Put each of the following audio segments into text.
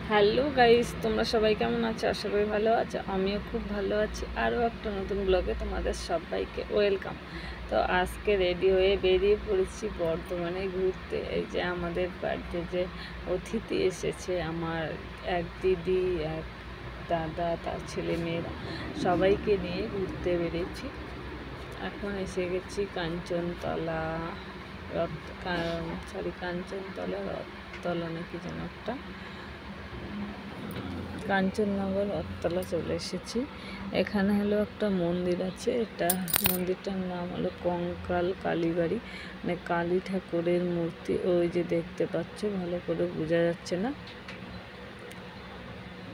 Hello guys, তোমরা সবাই কেমন আছো? আশা করি ভালো আছো। আমিও খুব ভালো আছি। আরও একটা নতুন ব্লগে তোমাদের সবাইকে ওয়েলকাম। তো আজকে রেডি হয়ে বেরিয়ে পড়েছি বর্ধমানে ঘুরতে। এই যে আমাদের বাড়িতে যে অতিথি এসেছে, আমার এক দিদি, এক দাদা, তার ছেলে মেয়েরা, সবাইকে নিয়ে ঘুরতে বেরিয়েছি। এখন এসে গেছি কাঞ্চনতলা কাঞ্চনতলা রথতলা নাকি যেন একটা, কাঞ্চননগর রথতলা চলে এসেছি। এখানে হলো একটা মন্দির আছে, এটা মন্দিরটার নাম হলো কঙ্কাল কালীবাড়ি, মানে কালী ঠাকুরের মূর্তি। ওই যে দেখতে পাচ্ছ, ভালো করে বোঝা যাচ্ছে না।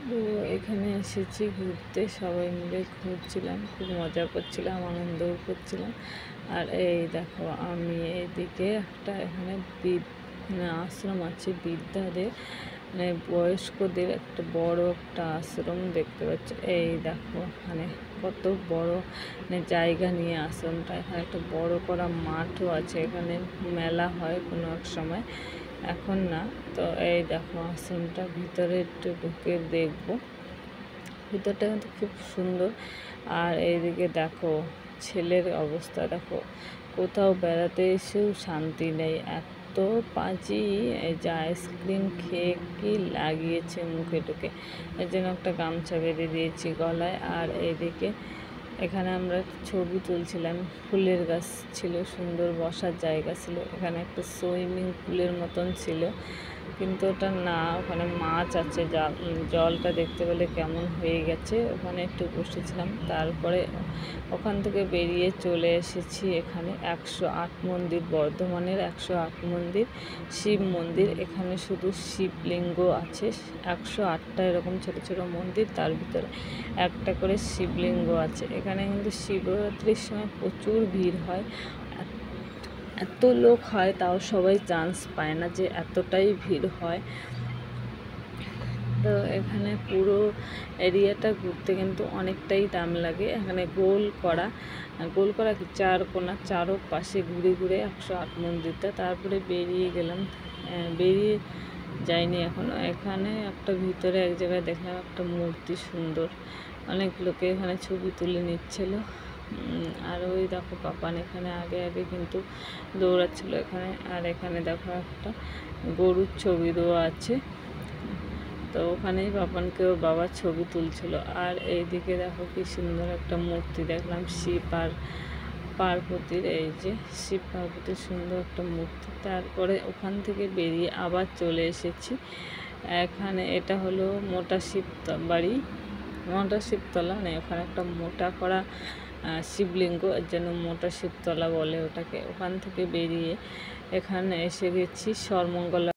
তো এখানে এসেছি ঘুরতে, সবাই মিলে ঘুরছিলাম, খুব মজা করছিলাম, আনন্দও করছিলাম। আর এই দেখো, আমি এইদিকে একটা এখানে আশ্রম আছে বৃদ্ধাদের, মানে বয়স্কদের একটা বড় একটা আশ্রম দেখতে পাচ্ছি। এই দেখো মানে কত বড় মানে জায়গা নিয়ে আশ্রমটা। এখানে একটা বড় করা মাঠও আছে, এখানে মেলা হয় কোনো এক সময়, এখন না। তো এই দেখো আশ্রমটা, ভিতরে একটু ঢুকে দেখবো। ভিতরটা কিন্তু খুব সুন্দর। আর এইদিকে দেখো ছেলের অবস্থা দেখো, কোথাও বেড়াতে এসেও শান্তি নেই, এত পাজি। এই যে আইসক্রিম খেয়ে কি লাগিয়েছে মুখে ঢুকে, এর জন্য একটা গামছা বেঁধে দিয়েছি গলায়। আর এইদিকে এখানে আমরা ছবি তুলছিলাম, ফুলের গাছ ছিল, সুন্দর বসার জায়গা ছিল। এখানে একটা সুইমিং পুলের মতন ছিল, কিন্তু ওটা না, ওখানে মাছ আছে। জলটা দেখতে পেলে কেমন হয়ে গেছে, ওখানে একটু বসেছিলাম। তারপরে ওখান থেকে বেরিয়ে চলে এসেছি এখানে 108 মন্দির, বর্ধমানের 108 মন্দির, শিব মন্দির। এখানে শুধু শিবলিঙ্গ আছে, 108টা এরকম ছোট ছোট মন্দির, তার ভিতরে একটা করে শিবলিঙ্গ আছে। এখানে কিন্তু শিবরাত্রির সময় প্রচুর ভিড় হয়, এত লোক হয়, তাও সবাই চান্স পায় না যে এতটাই ভিড় হয়। তো এখানে পুরো এরিয়াটা ঘুরতে কিন্তু অনেকটাই দাম লাগে। এখানে গোল করা কি চারকোনা, চারো পাশে ঘুরে ঘুরে 108 মন্দিরটা, তারপরে বেরিয়ে গেলাম। বেরিয়ে যাইনি এখনও। এখানে একটা ভিতরে এক জায়গায় দেখলাম একটা মূর্তি সুন্দর, অনেক লোকে এখানে ছবি তুলে নিচ্ছিল। আর ওই দেখো পাপান এখানে আগে আগে কিন্তু দৌড়াচ্ছিল এখানে। আর এখানে দেখো একটা গরুর ছবি দেওয়া আছে, তো ওখানেই পাপানকেও বাবার ছবি তুলছিল। আর এইদিকে দেখো কি সুন্দর একটা মূর্তি দেখলাম, শিব আর পার্বতীর। এই যে শিব পার্বতীর সুন্দর একটা মূর্তি। তারপরে ওখান থেকে বেরিয়ে আবার চলে এসেছি এখানে, এটা হলো মোটা শিব বাড়ি, মোটা শিবতলা, মানে ওখানে একটা মোটা করা শিবলিঙ্গ, এর জন্য মোটা শিবতলা বলে ওটাকে। ওখান থেকে বেরিয়ে এখানে এসে গেছি সর্বমঙ্গলা।